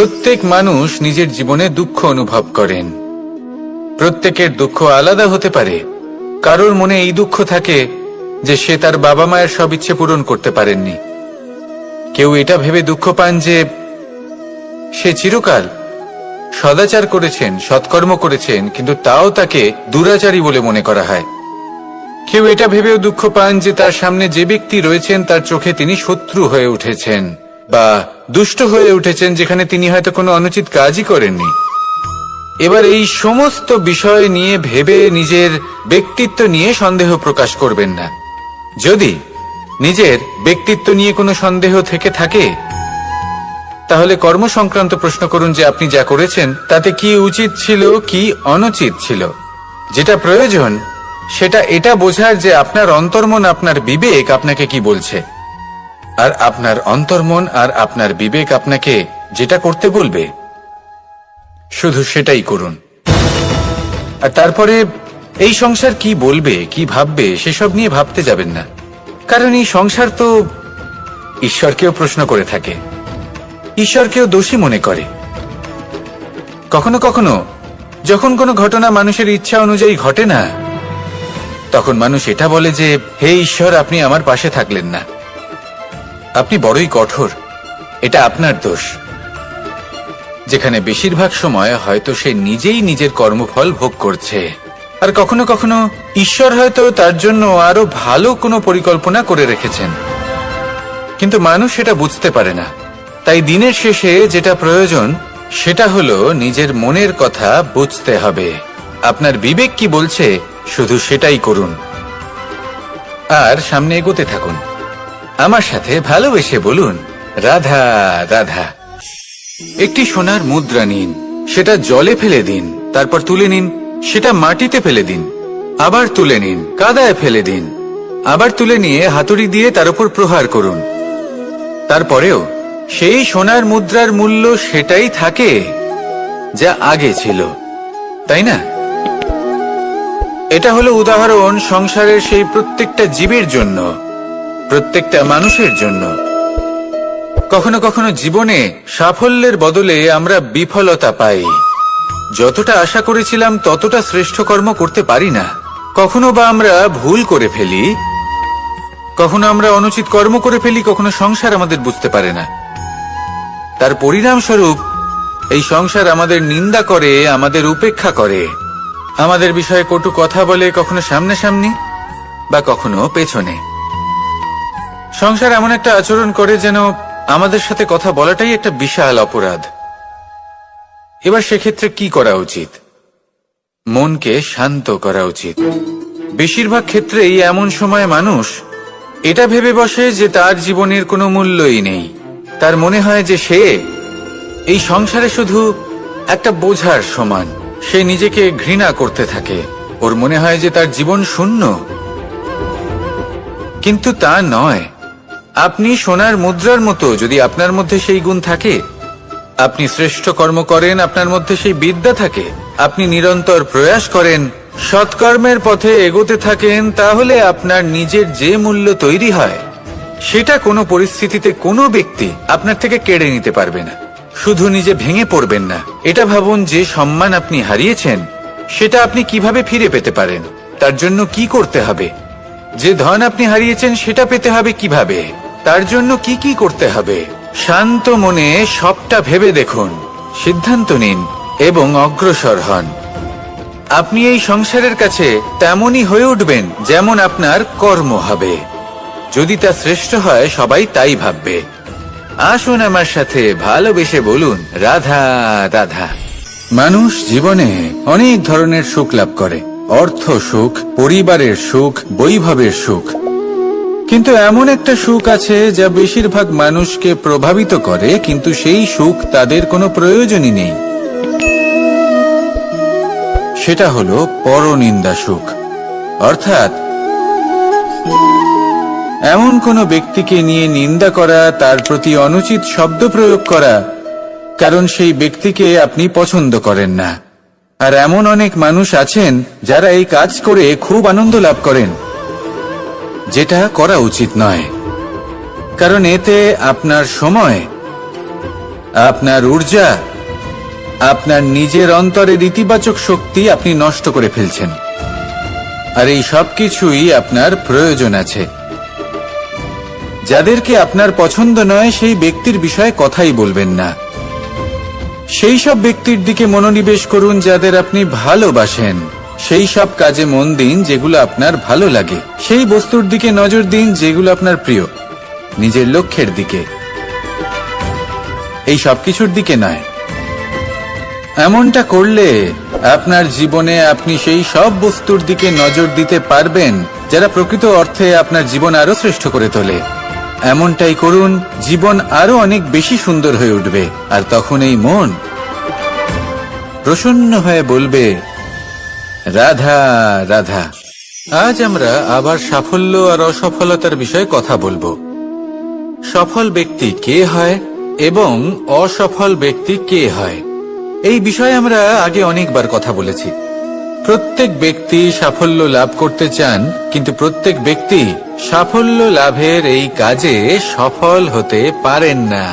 প্রত্যেক মানুষ নিজের জীবনে দুঃখ অনুভব করেন। প্রত্যেকের দুঃখ আলাদা হতে পারে। কারোর মনে এই দুঃখ থাকে যে সে তার বাবা মায়ের সব ইচ্ছে পূরণ করতে পারেননি। কেউ এটা ভেবে দুঃখ পান যে সে চিরকাল সদাচার করেছেন, সৎকর্ম করেছেন, কিন্তু তাও তাকে দুরাচারী বলে মনে করা হয়। কেউ এটা ভেবেও দুঃখ পান যে তার সামনে যে ব্যক্তি রয়েছেন তার চোখে তিনি শত্রু হয়ে উঠেছেন বা দুষ্ট হয়ে উঠেছেন, যেখানে তিনি হয়তো কোনো অনুচিত কাজই করেননি। এবার এই সমস্ত বিষয় নিয়ে ভেবে নিজের ব্যক্তিত্ব নিয়ে সন্দেহ প্রকাশ করবেন না। যদি নিজের ব্যক্তিত্ব নিয়ে কোনো সন্দেহ থেকে থাকে, তাহলে কর্ম সংক্রান্ত প্রশ্ন করুন যে আপনি যা করেছেন তাতে কি উচিত ছিল, কি অনুচিত ছিল। যেটা প্রয়োজন সেটা এটা বোঝার যে আপনার অন্তর্মন, আপনার বিবেক আপনাকে কি বলছে, আর আপনার অন্তর্মন আর আপনার বিবেক আপনাকে যেটা করতে বলবে শুধু সেটাই করুন। আর তারপরে এই সংসার কি বলবে, কি ভাববে সেসব নিয়ে ভাবতে যাবেন না। কারণ এই সংসার তো ঈশ্বরকেও প্রশ্ন করে থাকে, ঈশ্বরকেও দোষী মনে করে। কখনো কখনো যখন কোনো ঘটনা মানুষের ইচ্ছা অনুযায়ী ঘটে না, তখন মানুষ এটা বলে যে হে ঈশ্বর, আপনি আমার পাশে থাকলেন না, আপনি বড়ই কঠোর, এটা আপনার দোষ। যেখানে বেশিরভাগ সময় হয়তো সে নিজেই নিজের কর্মফল ভোগ করছে। আর কখনো কখনো ঈশ্বর হয়তো তার জন্য আরো ভালো কোনো পরিকল্পনা করে রেখেছেন, কিন্তু মানুষ সেটা বুঝতে পারে না। তাই দিনের শেষে যেটা প্রয়োজন সেটা হলো নিজের মনের কথা বুঝতে হবে। আপনার বিবেক কি বলছে শুধু সেটাই করুন, আর সামনে এগোতে থাকুন। আমার সাথে ভালোবেসে বলুন, রাধা রাধা। একটি সোনার মুদ্রা নিন, সেটা জলে ফেলে দিন, তারপর তুলে নিন, সেটা মাটিতে ফেলে দিন, আবার তুলে নিন, কাদায় ফেলে দিন, আবার তুলে নিয়ে হাতুড়ি দিয়ে তার উপর প্রহার করুন। তারপরেও সেই সোনার মুদ্রার মূল্য সেটাই থাকে যা আগে ছিল, তাই না? এটা হলো উদাহরণ সংসারের সেই প্রত্যেকটা জীবের জন্য, প্রত্যেকটা মানুষের জন্য। কখনো কখনো জীবনে সাফল্যের বদলে আমরা বিফলতা পাই। যতটা আশা করেছিলাম ততটা শ্রেষ্ঠ কর্ম করতে পারি না। কখনো বা আমরা ভুল করে ফেলি, কখনো আমরা অনুচিত কর্ম করে ফেলি, কখনো সংসার আমাদের বুঝতে পারে না। তার পরিণামস্বরূপ এই সংসার আমাদের নিন্দা করে, আমাদের উপেক্ষা করে, আমাদের বিষয়ে কটু কথা বলে, কখনো সামনাসামনি বা কখনো পেছনে। সংসার এমন একটা আচরণ করে যেন আমাদের সাথে কথা বলাটাই একটা বিশাল অপরাধ। এবার সেক্ষেত্রে কি করা উচিত? মনকে শান্ত করা উচিত। বেশিরভাগ ক্ষেত্রেই এমন সময় মানুষ এটা ভেবে বসে যে তার জীবনের কোনো মূল্যই নেই। তার মনে হয় যে সে এই সংসারে শুধু একটা বোঝার সমান। সে নিজেকে ঘৃণা করতে থাকে, ওর মনে হয় যে তার জীবন শূন্য। কিন্তু তা নয়। আপনি সোনার মুদ্রার মতো, যদি আপনার মধ্যে সেই গুণ থাকে, আপনি শ্রেষ্ঠ কর্ম করেন, আপনার মধ্যে সেই বিদ্যা থাকে, আপনি নিরন্তর প্রয়াস করেন, সৎকর্মের পথে এগোতে থাকেন, তাহলে আপনার নিজের যে মূল্য তৈরি হয় সেটা কোনো পরিস্থিতিতে কোনো ব্যক্তি আপনার থেকে কেড়ে নিতে পারবে না। শুধু নিজে ভেঙে পড়বেন না। এটা ভাবুন যে সম্মান আপনি হারিয়েছেন সেটা আপনি কিভাবে ফিরে পেতে পারেন, তার জন্য কি করতে হবে। যে ধন আপনি হারিয়েছেন সেটা পেতে হবে কিভাবে, তার জন্য কি কি করতে হবে। শান্ত মনে সবটা ভেবে দেখুন, সিদ্ধান্ত নিন এবং অগ্রসর হন। আপনি এই সংসারের কাছে তেমনই হয়ে উঠবেন যেমন আপনার কর্ম হবে। যদি তা শ্রেষ্ঠ হয় সবাই তাই ভাববে। আসুন আমার সাথে ভালোবেসে বলুন, রাধা রাধা। মানুষ জীবনে অনেক ধরনের সুখ লাভ করে, অর্থ সুখ, পরিবারের সুখ, বৈভবের সুখ। কিন্তু এমন একটা সুখ আছে যা বেশিরভাগ মানুষকে প্রভাবিত করে, কিন্তু সেই সুখ তাদের কোনো প্রয়োজনই নেই। সেটা হলো পরনিন্দা সুখ। অর্থাৎ এমন কোনো ব্যক্তিকে নিয়ে নিন্দা করা, তার প্রতি অনুচিত শব্দ প্রয়োগ করা, কারণ সেই ব্যক্তিকে আপনি পছন্দ করেন না। আর এমন অনেক মানুষ আছেন যারা এই কাজ করে খুব আনন্দ লাভ করেন, যেটা করা উচিত নয়। কারণ এতে আপনার সময় আপনার ঊর্জা, আপনার নিজের অন্তরের ইতিবাচক শক্তি আপনি নষ্ট করে ফেলছেন। আর এই সব কিছুই আপনার প্রয়োজন আছে। যাদেরকে আপনার পছন্দ নয় সেই ব্যক্তির বিষয়ে কথাই বলবেন না। সেই সব ব্যক্তির দিকে মনোনিবেশ করুন যাদের আপনি ভালোবাসেন। সেই সব কাজে মন দিন যেগুলো আপনার ভালো লাগে। সেই বস্তুর দিকে নজর দিন যেগুলো আপনার প্রিয়, নিজের লক্ষ্যের দিকে, এই সব কিছুর দিকে নয়। এমনটা করলে আপনার জীবনে আপনি সেই সব বস্তুর দিকে নজর দিতে পারবেন যারা প্রকৃত অর্থে আপনার জীবন আরো শ্রেষ্ঠ করে তোলে। এমনটাই করুন, জীবন আরো অনেক বেশি সুন্দর হয়ে উঠবে। আর তখন এই মন প্রসন্ন হয়ে বলবে, রাধা রাধা। আজ আমরা আবার সাফল্য আর অসফলতার বিষয়ে কথা বলবো। সফল ব্যক্তি কে হয় এবং অসফল ব্যক্তি কে হয়, এই বিষয়ে আমরা আগে অনেকবার কথা বলেছি। প্রত্যেক ব্যক্তি সাফল্য লাভ করতে চান, কিন্তু প্রত্যেক ব্যক্তি সাফল্য লাভের এই কাজে সফল হতে পারেন না।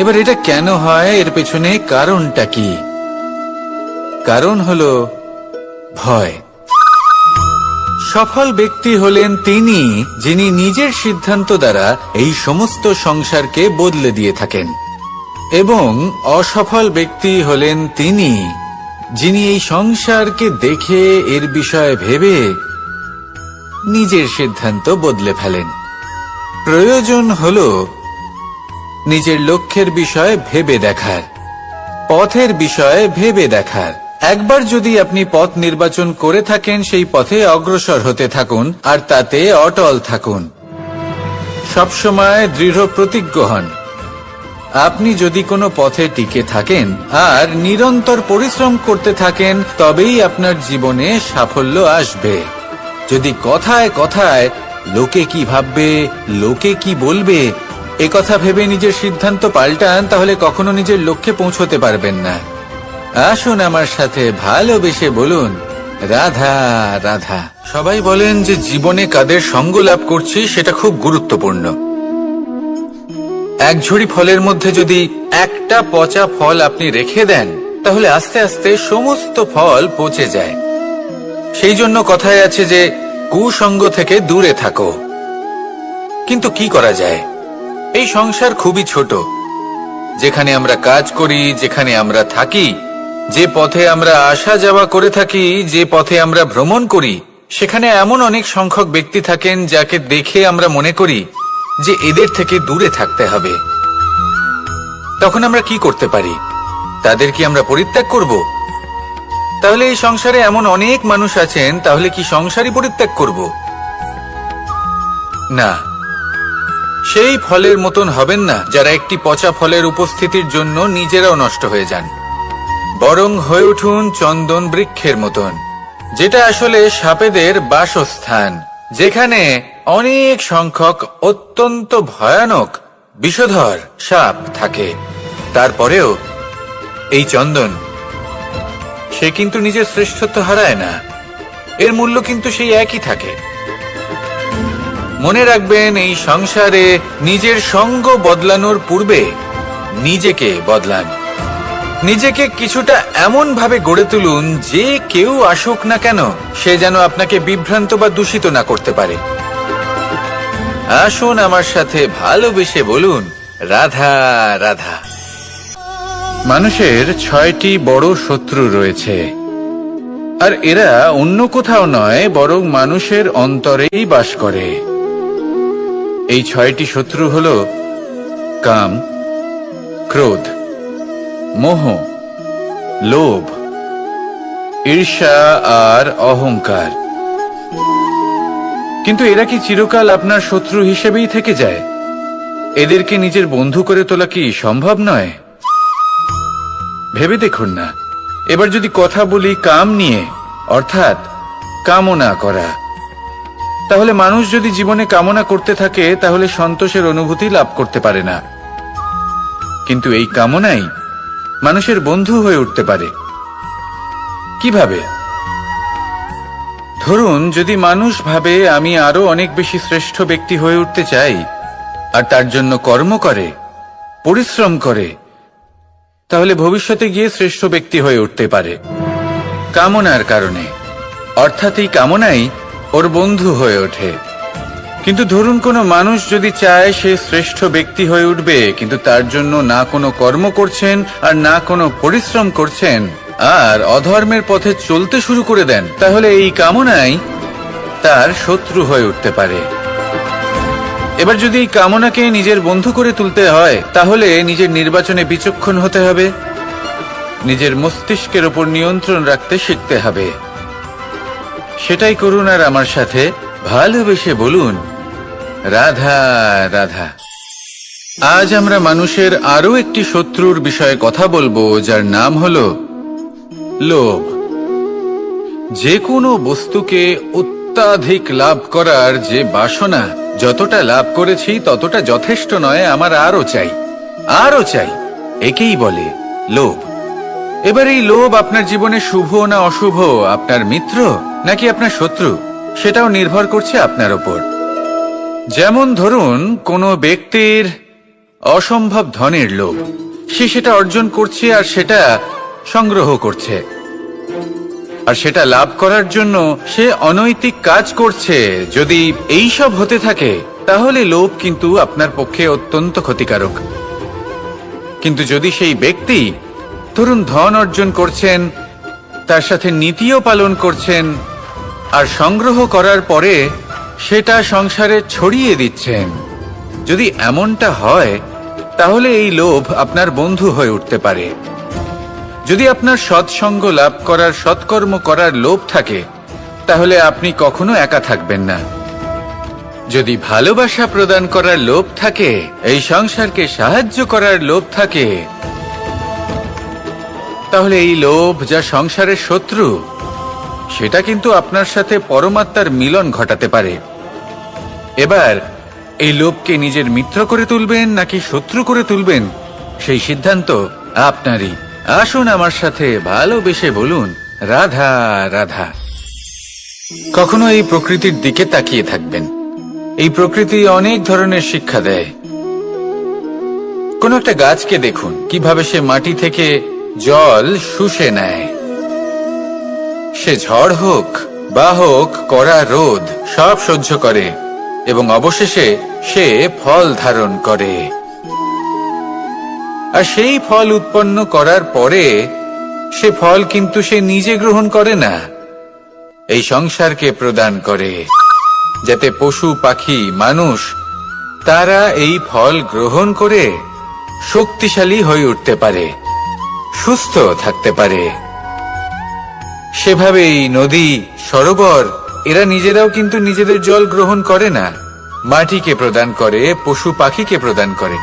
এবার এটা কেন হয়, এর পেছনে কারণটা কি? কারণ হলো ভয়। সফল ব্যক্তি হলেন তিনি যিনি নিজের সিদ্ধান্ত দ্বারা এই সমস্ত সংসারকে বদলে দিয়ে থাকেন, এবং অসফল ব্যক্তি হলেন তিনি যিনি এই সংসারকে দেখে এর বিষয়ে ভেবে নিজের সিদ্ধান্ত বদলে ফেলেন। প্রয়োজন হল নিজের লক্ষ্যের বিষয়ে ভেবে দেখার, পথের বিষয়ে ভেবে দেখার। একবার যদি আপনি পথ নির্বাচন করে থাকেন, সেই পথে অগ্রসর হতে থাকুন আর তাতে অটল থাকুন। সবসময় দৃঢ় প্রতিজ্ঞ হন। আপনি যদি কোনো পথে টিকে থাকেন আর নিরন্তর পরিশ্রম করতে থাকেন, তবেই আপনার জীবনে সাফল্য আসবে। যদি কথায় কথায় লোকে কি ভাববে, লোকে কি বলবে, একথা ভেবে নিজের সিদ্ধান্ত পাল্টান, তাহলে কখনো নিজের লক্ষ্যে পৌঁছতে পারবেন না। আসুন আমার সাথে ভালোবেসে বলুন, রাধা রাধা। সবাই বলেন যে জীবনে কাদের সঙ্গ লাভ করছি সেটা খুব গুরুত্বপূর্ণ। এক ঝুড়ি ফলের মধ্যে যদি একটা পচা ফল আপনি রেখে দেন, তাহলে আস্তে আস্তে সমস্ত ফল পচে যায়। সেই জন্য কথায় আছে যে কুসঙ্গ থেকে দূরে থাকো। কিন্তু কি করা যায়? এই সংসার খুবই ছোট। যেখানে আমরা কাজ করি, যেখানে আমরা থাকি, যে পথে আমরা আসা যাওয়া করে থাকি, যে পথে আমরা ভ্রমণ করি, সেখানে এমন অনেক সংখ্যক ব্যক্তি থাকেন যাকে দেখে আমরা মনে করি যে এদের থেকে দূরে থাকতে হবে। তখন আমরা কি করতে পারি? তাদের কি আমরা পরিত্যাগ করব? তাহলে এই সংসারে এমন অনেক মানুষ আছেন, তাহলে কি সংসারই পরিত্যাগ করব? না, সেই ফলের মতন হবেন না যারা একটি পচা ফলের উপস্থিতির জন্য নিজেরাও নষ্ট হয়ে যান। বরং হয়ে উঠুন চন্দন বৃক্ষের মতন, যেটা আসলে সাপেদের বাসস্থান, যেখানে অনেক সংখ্যক অত্যন্ত ভয়ানক বিষধর সাপ থাকে। তারপরেও এই চন্দন, সে কিন্তু নিজের শ্রেষ্ঠত্ব হারায় না। এর মূল্য কিন্তু সেই একই থাকে। মনে রাখবেন, এই সংসারে নিজের সঙ্গ বদলানোর পূর্বে নিজেকে বদলান। নিজেকে কিছুটা এমন ভাবে গড়ে তুলুন যে কেউ আসুক না কেন, সে যেন আপনাকে বিভ্রান্ত বা দূষিত না করতে পারে। আসুন আমার সাথে ভালোবেসে বলুন, রাধা রাধা। মানুষের 6টি বড় শত্রু রয়েছে, আর এরা অন্য কোথাও নয়, বরং মানুষের অন্তরেই বাস করে। এই 6টি শত্রু হল কাম, ক্রোধ, মোহ, লোভ, ঈর্ষা আর অহংকার। কিন্তু এরা কি চিরকাল আপনার শত্রু হিসেবেই থেকে যায়? এদেরকে নিজের বন্ধু করে তোলা কি সম্ভব নয়? ভেবে দেখুন না। এবার যদি কথা বলি কাম নিয়ে, অর্থাৎ কামনা করা, তাহলে মানুষ যদি জীবনে কামনা করতে থাকে তাহলে সন্তোষের অনুভূতি লাভ করতে পারে না। কিন্তু এই কামনাই মানুষের বন্ধু হয়ে উঠতে পারে। কিভাবে? ধরুন, যদি মানুষ ভাবে আমি আরো অনেক বেশি শ্রেষ্ঠ ব্যক্তি হয়ে উঠতে চাই, আর তার জন্য কর্ম করে, পরিশ্রম করে, তাহলে ভবিষ্যতে গিয়ে শ্রেষ্ঠ ব্যক্তি হয়ে উঠতে পারে। কামনার কারণে, অর্থাৎ এই কামনাই ওর বন্ধু হয়ে ওঠে। কিন্তু ধরুন কোনো মানুষ যদি চায় সে শ্রেষ্ঠ ব্যক্তি হয়ে উঠবে, কিন্তু তার জন্য না কোনো কর্ম করছেন আর না কোনো পরিশ্রম করছেন, আর অধর্মের পথে চলতে শুরু করে দেন, তাহলে এই কামনাই তার শত্রু হয়ে উঠতে পারে। এবার যদি এই কামনাকে নিজের বন্ধু করে তুলতে হয়, তাহলে নিজের নির্বাচনে বিচক্ষণ হতে হবে, নিজের মস্তিষ্কের উপর নিয়ন্ত্রণ রাখতে শিখতে হবে। সেটাই করুন আর আমার সাথে ভালোবেসে বলুন, রাধা রাধা। আজ আমরা মানুষের আরো একটি শত্রুর বিষয়ে কথা বলবো, যার নাম হলো লোভ। যে কোনো বস্তুকে অত্যাধিক লাভ করার যে বাসনা, যতটা লাভ করেছি ততটা যথেষ্ট নয়, আমার আরো চাই, আরো চাই, একেই বলে লোভ। এবার এই লোভ আপনার জীবনে শুভ না অশুভ, আপনার মিত্র নাকি আপনার শত্রু, সেটাও নির্ভর করছে আপনার ওপর। যেমন ধরুন কোনো ব্যক্তির অসম্ভব ধনের লোভ, সে সেটা অর্জন করছে আর সেটা সংগ্রহ করছে, আর সেটা লাভ করার জন্য সে অনৈতিক কাজ করছে। যদি এই সব হতে থাকে, তাহলে লোভ কিন্তু আপনার পক্ষে অত্যন্ত ক্ষতিকারক। কিন্তু যদি সেই ব্যক্তি ধরুন ধন অর্জন করছেন, তার সাথে নীতিও পালন করছেন, আর সংগ্রহ করার পরে সেটা সংসারে ছড়িয়ে দিচ্ছেন, যদি এমনটা হয়, তাহলে এই লোভ আপনার বন্ধু হয়ে উঠতে পারে। যদি আপনার সৎসঙ্গ লাভ করার, সৎকর্ম করার লোভ থাকে, তাহলে আপনি কখনো একা থাকবেন না। যদি ভালোবাসা প্রদান করার লোভ থাকে, এই সংসারকে সাহায্য করার লোভ থাকে, তাহলে এই লোভ যা সংসারের শত্রু, সেটা কিন্তু আপনার সাথে পরমাত্মার মিলন ঘটাতে পারে। এবার এই লোভকে নিজের মিত্র করে তুলবেন নাকি শত্রু করে তুলবেন, সেই সিদ্ধান্ত আপনারই। আসুন আমার সাথে ভালোবেসে বলুন, রাধা রাধা। কখনো এই প্রকৃতির দিকে তাকিয়ে থাকবেন। এই প্রকৃতি অনেক ধরনের শিক্ষা দেয়। কোন একটা গাছকে দেখুন, কিভাবে সে মাটি থেকে জল শুষে নেয়। সে ঝড় হোক বা হোক কড়া রোদ, সব সহ্য করে এবং অবশেষে সে ফল ধারণ করে। আর সেই ফল উৎপন্ন করার পরে সে ফল কিন্তু সে নিজে গ্রহণ করে না, এই সংসারকে প্রদান করে, যাতে পশু পাখি মানুষ তারা এই ফল গ্রহণ করে শক্তিশালী হয়ে উঠতে পারে, সুস্থ থাকতে পারে। সেভাবেই নদী, সরোবর এরা নিজেরাও কিন্তু নিজেদের জল গ্রহণ করে না, মাটিকে প্রদান করে, পশু পাখিকে প্রদান করে।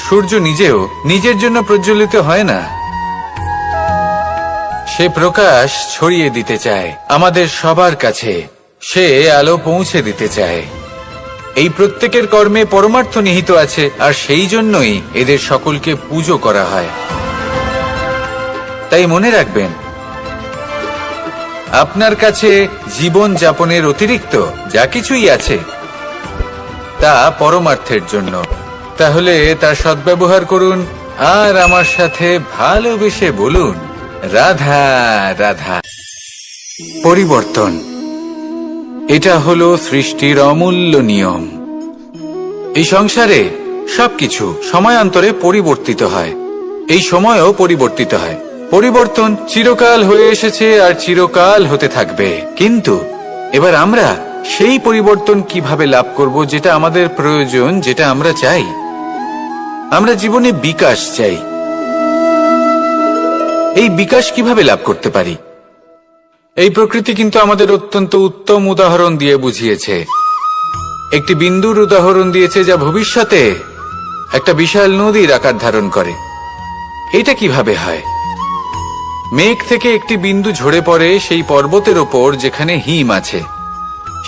সূর্য নিজেও নিজের জন্য প্রজ্বলিত হয় না, সে প্রকাশ ছড়িয়ে দিতে চায় আমাদের সবার কাছে, সে আলো পৌঁছে দিতে চায়। এই প্রত্যেকের কর্মে পরমার্থ নিহিত আছে, আর সেই জন্যই এদের সকলকে পুজো করা হয়। তাই মনে রাখবেন, আপনার কাছে জীবন যাপনের অতিরিক্ত যা কিছুই আছে, তা পরমার্থের জন্য। তাহলে তার সদ্ব্যবহার করুন আর আমার সাথে ভালোবেসে বলুন, রাধা রাধা। পরিবর্তন, এটা হলো সৃষ্টির অমূল্য নিয়ম। এই সংসারে সবকিছু সময়ান্তরে পরিবর্তিত হয়, এই সময়ও পরিবর্তিত হয়। পরিবর্তন চিরকাল হয়ে এসেছে আর চিরকাল হতে থাকবে। কিন্তু এবার আমরা সেই পরিবর্তন কিভাবে লাভ করব, যেটা আমাদের প্রয়োজন, যেটা আমরা চাই। আমরা জীবনে বিকাশ চাই। এই বিকাশ কিভাবে লাভ করতে পারি, এই প্রকৃতি কিন্তু আমাদের অত্যন্ত উত্তম উদাহরণ দিয়ে বুঝিয়েছে। একটি বিন্দুর উদাহরণ দিয়েছে, যা ভবিষ্যতে একটা বিশাল নদীর আকার ধারণ করে। এটা কিভাবে হয়? মেঘ থেকে একটি বিন্দু ঝরে পড়ে সেই পর্বতের ওপর যেখানে হিম আছে।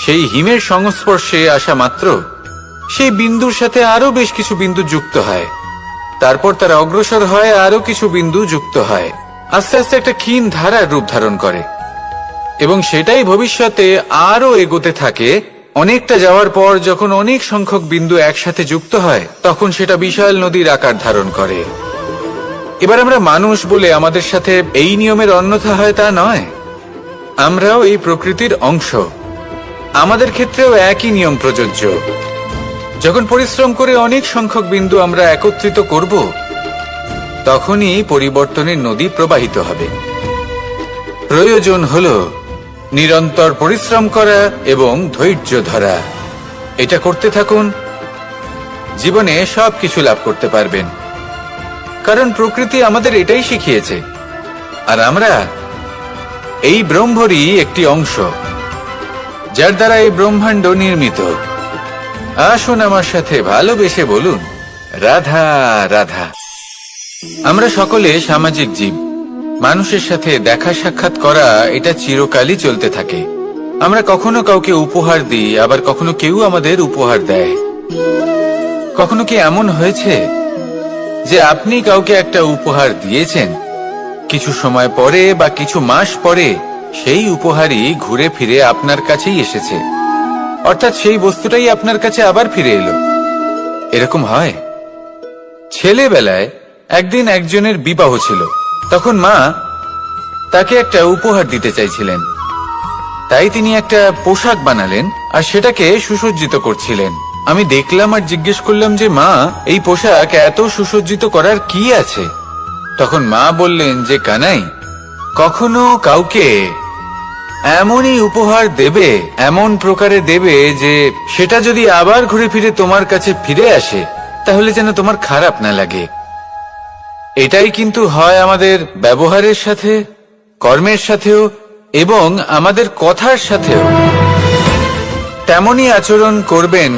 সেই হিমের সংস্পর্শে আসা মাত্র সেই বিন্দুর সাথে আরো বেশ কিছু বিন্দু যুক্ত হয়, তারপর তারা অগ্রসর হয়, আরো কিছু বিন্দু যুক্ত হয়, আস্তে আস্তে একটা ক্ষীণ ধারার রূপ ধারণ করে, এবং সেটাই ভবিষ্যতে আরো এগোতে থাকে অনেকটা যাওয়ার পর যখন অনেক সংখ্যক বিন্দু একসাথে যুক্ত হয় তখন সেটা বিশাল নদীর আকার ধারণ করে। এবার আমরা মানুষ বলে আমাদের সাথে এই নিয়মের অন্যথা হয় তা নয়। আমরাও এই প্রকৃতির অংশ, আমাদের ক্ষেত্রেও একই নিয়ম প্রযোজ্য। যখন পরিশ্রম করে অনেক সংখ্যক বিন্দু আমরা একত্রিত করব তখনই পরিবর্তনের নদী প্রবাহিত হবে। প্রয়োজন হলো নিরন্তর পরিশ্রম করা এবং ধৈর্য ধরা। এটা করতে থাকুন, জীবনে সবকিছু লাভ করতে পারবেন। কারণ প্রকৃতি আমাদের এটাই শিখিয়েছে, আর আমরা এই ব্রহ্মরই একটি অংশ, যার দ্বারা এই ব্রহ্মাণ্ড নির্মিত। আসুন আমার সাথে ভালোবেসে বলুন, রাধা রাধা। আমরা সকলে সামাজিক জীব। মানুষের সাথে দেখা সাক্ষাৎ করা এটা চিরকালই চলতে থাকে। আমরা কখনো কাউকে উপহার দিই, আবার কখনো কেউ আমাদের উপহার দেয়। কখনো কি এমন হয়েছে যে আপনি কাউকে একটা উপহার দিয়েছেন, কিছু সময় পরে বা কিছু মাস পরে সেই উপহারই ঘুরে ফিরে আপনার কাছেই এসেছে, অর্থাৎ সেই বস্তুটাই আপনার কাছে আবার ফিরে এলো? এরকম হয়। ছেলেবেলায় একদিন একজনের বিবাহ ছিল, তখন মা তাকে একটা উপহার দিতে চাইছিলেন। তাই তিনি একটা পোশাক বানালেন আর সেটাকে সুসজ্জিত করছিলেন। আমি দেখলাম আর জিজ্ঞেস করলাম যে মা, এই পোশাক এত সুসজ্জিত করার কি আছে? তখন মা বললেন যে কানাই, কখনো কাউকে এমনই উপহার দেবে, এমন প্রকারে দেবে যে সেটা যদি আবার ঘুরে ফিরে তোমার কাছে ফিরে আসে তাহলে যেন তোমার খারাপ না লাগে। এটাই কিন্তু হয় আমাদের ব্যবহারের সাথে, কর্মের সাথেও এবং আমাদের কথার সাথেও। তেমনই আচরণ করবেন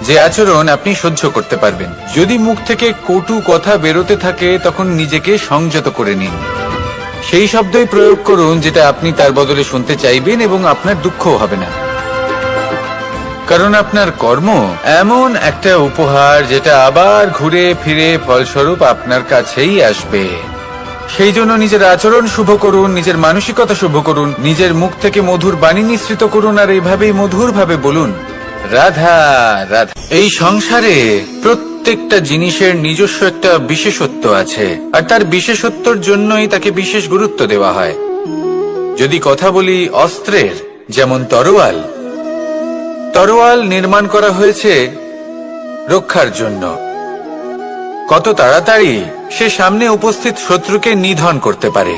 যে আচরণ আপনি সহ্য করতে পারবেন। যদি মুখ থেকে কটু কথা বেরোতে থাকে তখন নিজেকে সংযত করে নিন। সেই শব্দই প্রয়োগ করুন যেটা আপনি তার বদলে শুনতে চাইবেন এবং আপনার দুঃখও হবে না। কারণ আপনার কর্ম এমন একটা উপহার যেটা আবার ঘুরে ফিরে ফলস্বরূপ আপনার কাছেই আসবে। সেই জন্য নিজের আচরণ শুভ করুন, নিজের মানসিকতা শুভ করুন, নিজের মুখ থেকে মধুর বাণী নিঃসৃত করুন, আর এইভাবেই মধুর ভাবে বলুন, রাধা রাধা। এই সংসারে প্রত্যেকটা জিনিসের নিজস্ব একটা বিশেষত্ব আছে, আর তার বিশেষত্বর জন্যই তাকে বিশেষ গুরুত্ব দেওয়া হয়। যদি কথা বলি অস্ত্রের, যেমন তরোয়াল, তরোয়াল নির্মাণ করা হয়েছে রক্ষার জন্য। কত তাড়াতাড়ি সে সামনে উপস্থিত শত্রুকে নিধন করতে পারে।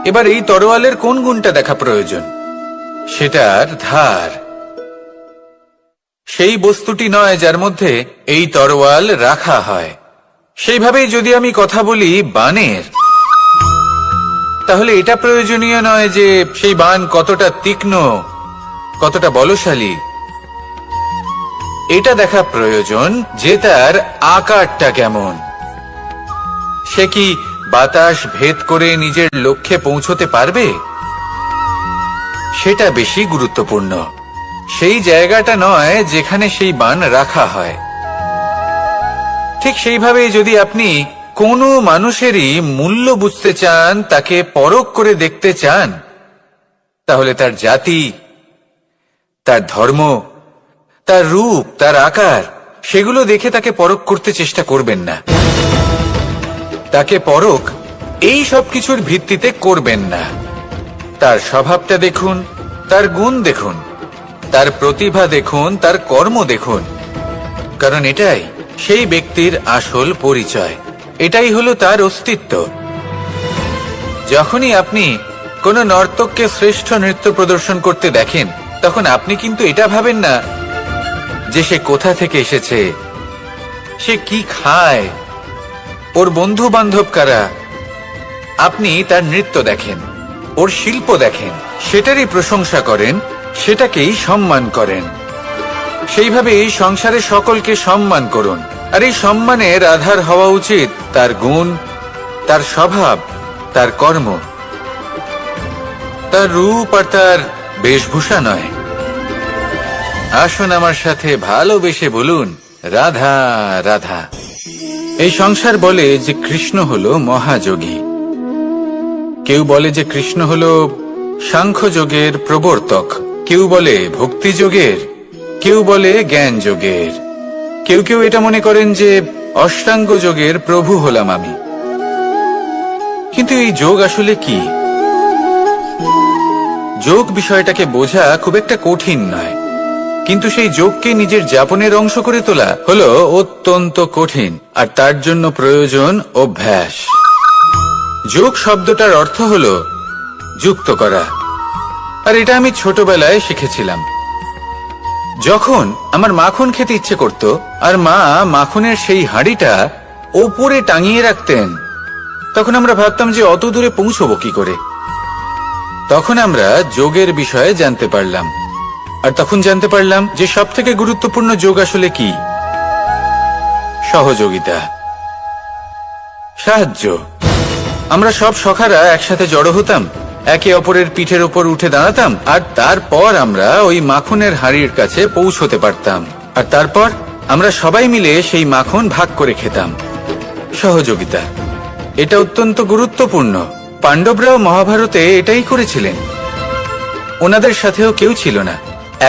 এবার এই তরোয়ালের কোন গুণটা দেখা প্রয়োজন? সেটার ধার। সেই বস্তুটি নয় যার মধ্যে এই তরোয়াল রাখা হয়। সেইভাবেই যদি আমি কথা বলি বাণের, তাহলে এটা প্রয়োজনীয় নয় যে সেই বাণ কতটা তীক্ষ্ণ, কতটা বলশালী। এটা দেখা প্রয়োজন যে তার আকারটা কেমন। সে কি বাতাস ভেদ করে নিজের লক্ষ্যে পৌঁছতে পারবে? সেটা বেশি গুরুত্বপূর্ণ। সেই জায়গাটা নয় যেখানে সেই বাণ রাখা হয়। ঠিক সেইভাবে যদি আপনি কোনো মানুষেরই মূল্য বুঝতে চান, তাকে পরখ করে দেখতে চান, তাহলে তার জাতি, তার ধর্ম, তার রূপ, তার আকার, সেগুলো দেখে তাকে পরখ করতে চেষ্টা করবেন না। তাকে পরখ এই সব কিছুর ভিত্তিতে করবেন না। তার স্বভাবটা দেখুন, তার গুণ দেখুন, তার প্রতিভা দেখুন, তার কর্ম দেখুন। কারণ এটাই সেই ব্যক্তির আসল পরিচয়, এটাই হলো তার অস্তিত্ব। যখনই আপনি কোনো নর্তককে শ্রেষ্ঠ নৃত্য প্রদর্শন করতে দেখেন, তখন আপনি কিন্তু এটা ভাবেন না যে সে কোথা থেকে এসেছে, সে কি খায়, ওর বন্ধু বান্ধব কারা। আপনি তার নৃত্য দেখেন, ওর শিল্প দেখেন, সেটারই প্রশংসা করেন, সেটাকেই সম্মান করেন। সেইভাবে এই সংসারে সকলকে সম্মান করুন। আর এই সম্মানের আধার হওয়া উচিত তার গুণ, তার স্বভাব, তার কর্ম, তার রূপ আর তার বেশভূষা নয়। আসুন আমার সাথে ভালোবেসে বলুন, রাধা রাধা। এই সংসার বলে যে কৃষ্ণ হলো মহাযোগী। কেউ বলে যে কৃষ্ণ হলো সাংখ্যযোগের প্রবর্তক, কেউ বলে ভক্তি যোগের, কেউ বলে জ্ঞান যোগের, কেউ কেউ এটা মনে করেন যে অষ্টাঙ্গ যোগের প্রভু হলাম আমি। কিন্তু এই যোগ আসলে কি? যোগ বিষয়টাকে বোঝা খুব একটা কঠিন নয়, কিন্তু সেই যোগকে নিজের যাপনের অংশ করে তোলা হলো অত্যন্ত কঠিন, আর তার জন্য প্রয়োজন অভ্যাস। যোগ শব্দটার অর্থ হলো যুক্ত করা, আর এটা আমি ছোটবেলায় শিখেছিলাম। যখন আমার মাখন খেতে ইচ্ছে করত আর মা মাখনের সেই হাঁড়িটা ওপরে টাঙিয়ে রাখতেন, তখন আমরা ভাবতাম যে অত দূরে পৌঁছবো কি করে। তখন আমরা যোগের বিষয়ে জানতে পারলাম, আর তখন জানতে পারলাম যে সবথেকে গুরুত্বপূর্ণ যোগ আসলে কি? সহযোগিতা, সাহায্য। আমরা সব সখারা একসাথে জড়ো হতাম, একে অপরের পিঠের ওপর উঠে দাঁড়াতাম, আর তারপর আমরা ওই মাখনের হাঁড়ির কাছে পৌঁছতে পারতাম, আর তারপর আমরা সবাই মিলে সেই মাখন ভাগ করে খেতাম। সহযোগিতা, এটা অত্যন্ত গুরুত্বপূর্ণ। পাণ্ডবরাও মহাভারতে এটাই করেছিলেন। ওনাদের সাথেও কেউ ছিল না,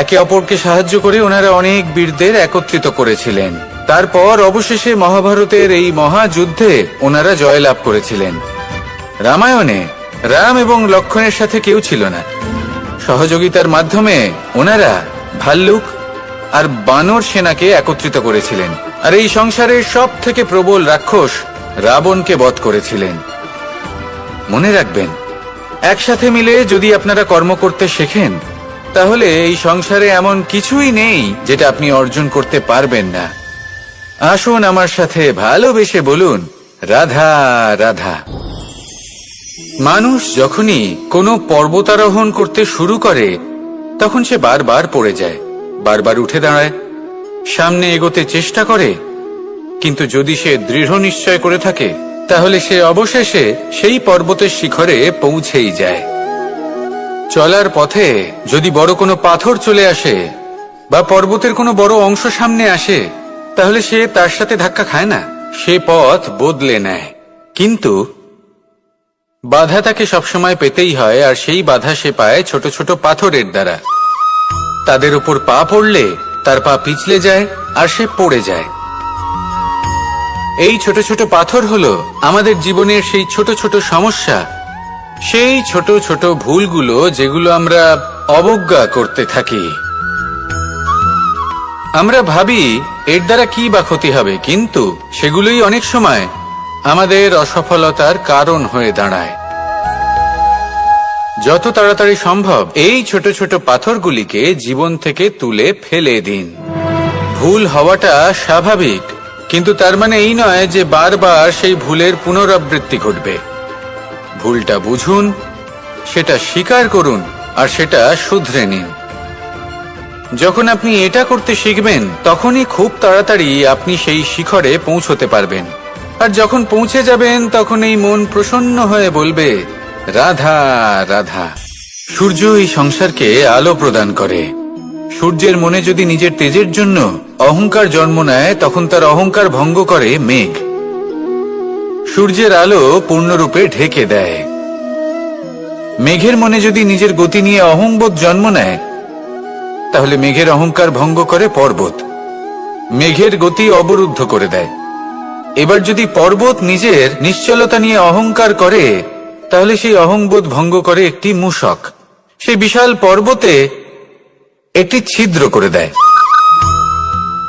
একে অপরকে সাহায্য করে ওনারা অনেক বীরদের একত্রিত করেছিলেন। তারপর অবশেষে মহাভারতের এই মহাযুদ্ধে ওনারা জয়লাভ করেছিলেন। রামায়ণে রাম এবং লক্ষ্মণের সাথে কেউ ছিল না। সহযোগিতার মাধ্যমে ওনারা ভাল্লুক আর বানর সেনাকে একত্রিত করেছিলেন, আর এই সংসারের সব থেকে প্রবল রাক্ষস রাবণকে বধ করেছিলেন। মনে রাখবেন, একসাথে মিলে যদি আপনারা কর্ম করতে শেখেন, তাহলে এই সংসারে এমন কিছুই নেই যেটা আপনি অর্জন করতে পারবেন না। আসুন আমার সাথে ভালোবেসে বলুন, রাধা রাধা। মানুষ যখনই কোনো পর্বতারোহণ করতে শুরু করে, তখন সে বারবার পড়ে যায়, বারবার উঠে দাঁড়ায়, সামনে এগোতে চেষ্টা করে। কিন্তু যদি সে দৃঢ় নিশ্চয় করে থাকে, তাহলে সে অবশেষে সেই পর্বতের শিখরে পৌঁছেই যায়। চলার পথে যদি বড় কোনো পাথর চলে আসে বা পর্বতের কোনো বড় অংশ সামনে আসে, তাহলে সে তার সাথে ধাক্কা খায় না, সে পথ বদলে নেয়। কিন্তু বাধা তাকে সবসময় পেতেই হয়, আর সেই বাধা সে পায় ছোট ছোট পাথরের দ্বারা। তাদের উপর পা পড়লে তার পা পিছলে যায় আর সে পড়ে যায়। এই ছোট ছোট পাথর হলো আমাদের জীবনের সেই ছোট ছোট সমস্যা, সেই ছোট ছোট ভুলগুলো যেগুলো আমরা অবজ্ঞা করতে থাকি। আমরা ভাবি এর দ্বারা কি বা ক্ষতি হবে, কিন্তু সেগুলোই অনেক সময় আমাদের অসফলতার কারণ হয়ে দাঁড়ায়। যত তাড়াতাড়ি সম্ভব এই ছোট ছোট পাথরগুলিকে জীবন থেকে তুলে ফেলে দিন। ভুল হওয়াটা স্বাভাবিক, কিন্তু তার মানে এই নয় যে বারবার সেই ভুলের পুনরাবৃত্তি ঘটবে। ভুলটা বুঝুন, সেটা স্বীকার করুন, আর সেটা শুধরে নিন। যখন আপনি এটা করতে শিখবেন, তখনই খুব তাড়াতাড়ি আপনি সেই শিখরে পৌঁছতে পারবেন। আর যখন পৌঁছে যাবেন, তখন এই মন প্রসন্ন হয়ে বলবে, রাধা রাধা। সূর্য এই সংসারকে আলো প্রদান করে। সূর্যের মনে যদি নিজের তেজের জন্য অহংকার জন্ম নেয়, তখন তার অহংকার ভঙ্গ করে মেঘ। সূর্যের আলো পূর্ণরূপে ঢেকে দেয়। মেঘের মনে যদি নিজের গতি নিয়ে অহংবোধ জন্ম নেয়, তাহলে মেঘের অহংকার ভঙ্গ করে পর্বত। মেঘের গতি অবরুদ্ধ করে দেয়। এবার যদি পর্বত নিজের নিশ্চলতা নিয়ে অহংকার করে, তাহলে সেই অহংবোধ ভঙ্গ করে একটি মূষক। সেই বিশাল পর্বতে একটি ছিদ্র করে দেয়।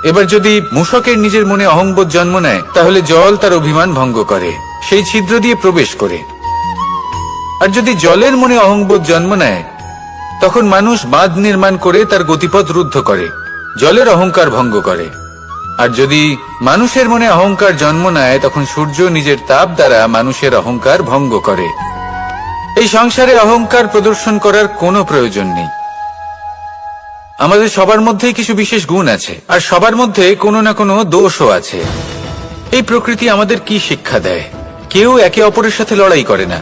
এবার যদি মূষকের নিজের মনে অহংবোধ জন্ম নেয়, তাহলে জল তার অভিমান ভঙ্গ করে, সেই ছিদ্র দিয়ে প্রবেশ করে। আর যদি জলের মনে অহংবোধ জন্ম নেয়, তখন মানুষ বাঁধ নির্মাণ করে তার গতিপথ রুদ্ধ করে, জলের অহংকার ভঙ্গ করে। আর যদি মানুষের মনে অহংকার জন্ম নেয়, তখন সূর্য নিজের তাপ দ্বারা মানুষের অহংকার ভঙ্গ করে। এই সংসারে অহংকার প্রদর্শন করার কোনো প্রয়োজন নেই। আমাদের সবার মধ্যেই কিছু বিশেষ গুণ আছে, আর সবার মধ্যে কোনো না কোনো দোষও আছে। এই প্রকৃতি আমাদের কি শিক্ষা দেয়? কেউ একে অপরের সাথে লড়াই করে না,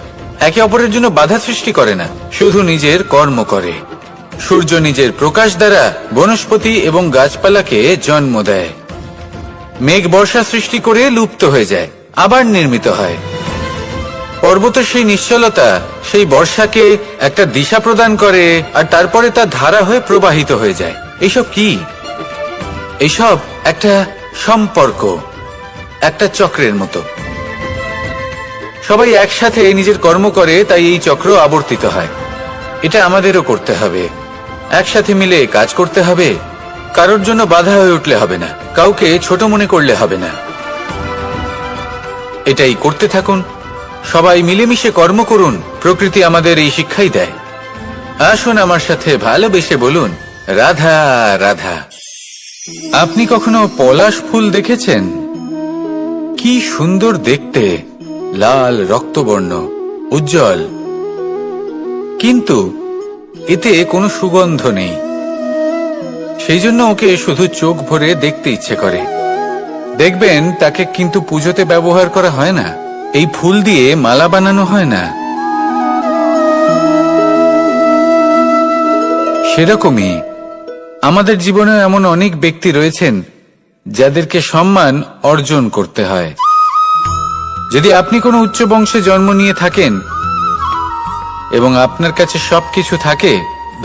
একে অপরের জন্য বাধা সৃষ্টি করে না, শুধু নিজের কর্ম করে। সূর্য নিজের প্রকাশ দ্বারা বনস্পতি এবং গাছপালাকে জন্ম দেয়। মেঘ বর্ষা সৃষ্টি করে লুপ্ত হয়ে যায়, আবার নির্মিত হয়। পর্বতের সেই নিশ্চলতা, সেই বর্ষাকে একটা দিশা প্রদান করে আর তারপরে তা ধারা হয়ে প্রবাহিত হয়ে যায়। এইসব কি? এইসব একটা সম্পর্ক, একটা চক্রের মতো। সবাই একসাথে নিজের কর্ম করে, তাই এই চক্র আবর্তিত হয়। এটা আমাদেরও করতে হবে, একসাথে মিলে কাজ করতে হবে। কারোর জন্য বাধা হয়ে উঠলে হবে না, কাউকে ছোট মনে করলে হবে না। এটাই করতে থাকুন, সবাই মিলেমিশে কর্ম করুন। প্রকৃতি আমাদের এই শিক্ষাই দেয়। আসুন আমার সাথে ভালোবেসে বলুন, রাধা রাধা। আপনি কখনো পলাশ ফুল দেখেছেন? কি সুন্দর দেখতে, লাল রক্তবর্ণ, উজ্জ্বল, কিন্তু এতে কোনো সুগন্ধ নেই। সেই জন্য ওকে শুধু চোখ ভরে দেখতে ইচ্ছে করে। দেখবেন তাকে কিন্তু পুজোতে ব্যবহার করা হয় না, এই ফুল দিয়ে মালা বানানো হয় না। সেরকমই আমাদের জীবনে এমন অনেক ব্যক্তি রয়েছেন যাদেরকে সম্মান অর্জন করতে হয়। যদি আপনি কোনো উচ্চ বংশে জন্ম নিয়ে থাকেন এবং আপনার কাছে সবকিছু থাকে,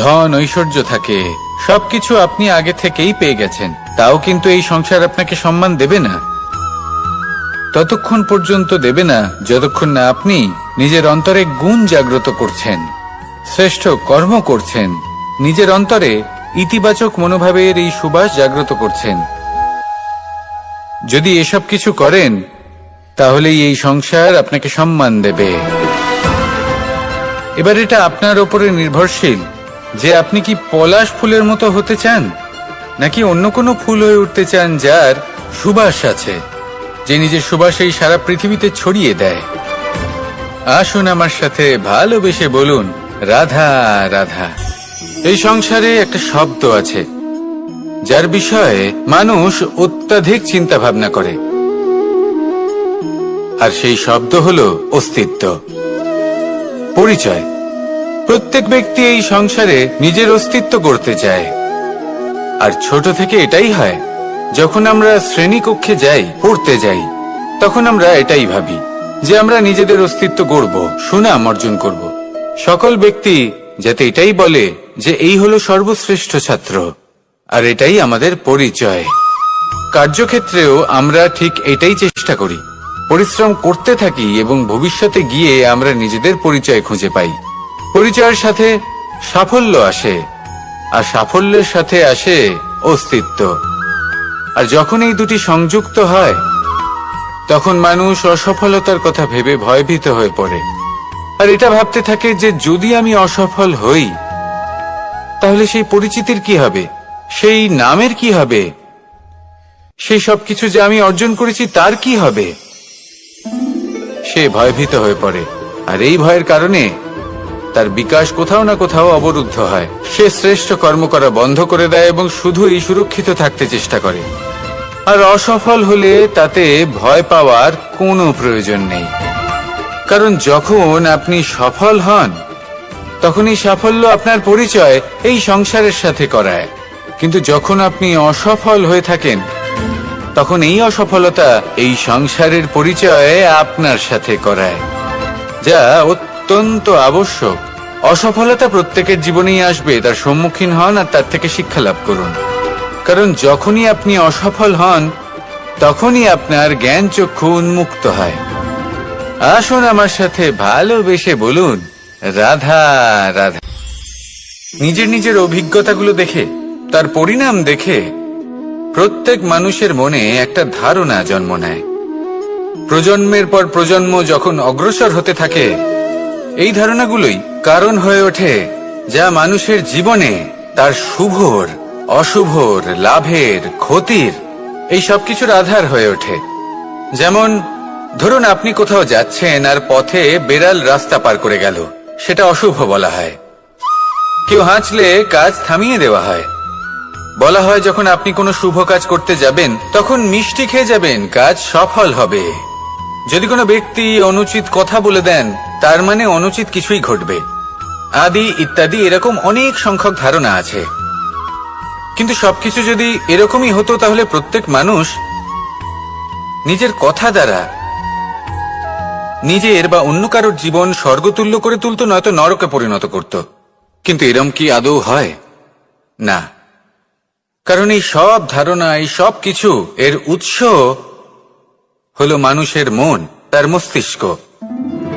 ধন ঐশ্বর্য থাকে, সবকিছু আপনি আগে থেকেই পেয়ে গেছেন, তাও কিন্তু এই সংসার আপনাকে সম্মান দেবে না। ততক্ষণ পর্যন্ত দেবে না যতক্ষণ না আপনি নিজের অন্তরে গুণ জাগ্রত করছেন, শ্রেষ্ঠ কর্ম করছেন, নিজের অন্তরে ইতিবাচক মনোভাবের এই সুবাস জাগ্রত করছেন। যদি এসব কিছু করেন তাহলেই এই সংসার আপনাকে সম্মান দেবে। এবার এটা আপনার উপরে নির্ভরশীল যে আপনি কি পলাশ ফুলের মতো হতে চান, নাকি অন্য কোনো ফুল হয়ে উঠতে চান যার সুবাস আছে, যে নিজের সুবাস এই সারা পৃথিবীতে ছড়িয়ে দেয়। আসুন আমার সাথে ভালোবেসে বলুন, রাধা রাধা। এই সংসারে একটা শব্দ আছে যার বিষয়ে মানুষ অত্যাধিক চিন্তা ভাবনা করে, আর সেই শব্দ হলো অস্তিত্ব, পরিচয়। প্রত্যেক ব্যক্তি এই সংসারে নিজের অস্তিত্ব করতে চায়। আর ছোট থেকে এটাই হয়, যখন আমরা শ্রেণীকক্ষে যাই, পড়তে যাই, তখন আমরা এটাই ভাবি যে আমরা নিজেদের অস্তিত্ব গড়ব, সুনাম অর্জন করব। সকল ব্যক্তি যাতে এটাই বলে যে এই হলো সর্বশ্রেষ্ঠ ছাত্র, আর এটাই আমাদের পরিচয়। কার্যক্ষেত্রেও আমরা ঠিক এটাই চেষ্টা করি, পরিশ্রম করতে থাকি এবং ভবিষ্যতে গিয়ে আমরা নিজেদের পরিচয় খুঁজে পাই। পরিচয়ের সাথে সাফল্য আসে, আর সাফল্যের সাথে আসে অস্তিত্ব। আর যখন এই দুটি সংযুক্ত হয়, তখন মানুষ অসফলতার কথা ভেবে ভয়ভীত হয়ে পড়ে, আর এটা ভাবতে থাকে যে যদি আমি অসফল হই তাহলে সেই পরিচিতির কি হবে, সেই নামের কি হবে, সেই সবকিছু যে আমি অর্জন করেছি তার কি হবে। সে ভয়ভীত হয়ে পড়ে, আর এই ভয়ের কারণে তার বিকাশ কোথাও না কোথাও অবরুদ্ধ হয়। সে শ্রেষ্ঠ কর্ম করা বন্ধ করে দেয় এবং শুধুই সুরক্ষিত থাকতে চেষ্টা করে। আর অসফল হলে তাতে ভয় পাওয়ার কোনো প্রয়োজন নেই, কারণ যখন আপনি সফল হন তখন এই সাফল্য আপনার পরিচয় এই সংসারের সাথে করায়। কিন্তু যখন আপনি অসফল হয়ে থাকেন তখন এই অসফলতা এই সংসারের পরিচয় আপনার সাথে করায়, যা অত্যন্ত আবশ্যক। অসফলতা প্রত্যেকের জীবনেই আসবে, তার সম্মুখীন হন আর তার থেকে শিক্ষা লাভ করুন। কারণ যখনই আপনি অসফল হন তখনই আপনার জ্ঞান চক্ষু উন্মুক্ত হয়। আসুন আমার সাথে ভালোবেসে বলুন, রাধা রাধা। নিজের নিজের অভিজ্ঞতাগুলো দেখে, তার পরিণাম দেখে প্রত্যেক মানুষের মনে একটা ধারণা জন্ম নেয়। প্রজন্মের পর প্রজন্ম যখন অগ্রসর হতে থাকে, এই ধারণাগুলোই কারণ হয়ে ওঠে যা মানুষের জীবনে তার শুভর, অশুভর, লাভের, ক্ষতির এই সবকিছুর আধার হয়ে ওঠে। যেমন ধরুন আপনি কোথাও যাচ্ছেন আর পথে বেড়াল রাস্তা পার করে গেল, সেটা অশুভ বলা হয়। কেউ হাঁচলে কাজ থামিয়ে দেওয়া হয়। বলা হয় যখন আপনি কোনো শুভ কাজ করতে যাবেন তখন মিষ্টি খেয়ে যাবেন, কাজ সফল হবে। যদি কোনো ব্যক্তি অনুচিত কথা বলে দেন তার মানে অনুচিত কিছুই ঘটবে, আদি ইত্যাদি এরকম অনেক সংখ্যক ধারণা আছে। কিন্তু সবকিছু যদি এরকমই হতো তাহলে প্রত্যেক মানুষ নিজের কথা দ্বারা, নিজের বা অন্য কারোর জীবন স্বর্গতুল্য করে তুলত, নয়তো নরকে পরিণত করত। কিন্তু এরম কি আদৌ হয়? না। কারণ এই সব ধারণা, এই সব কিছু এর উৎস হলো মানুষের মন, তার মস্তিষ্ক।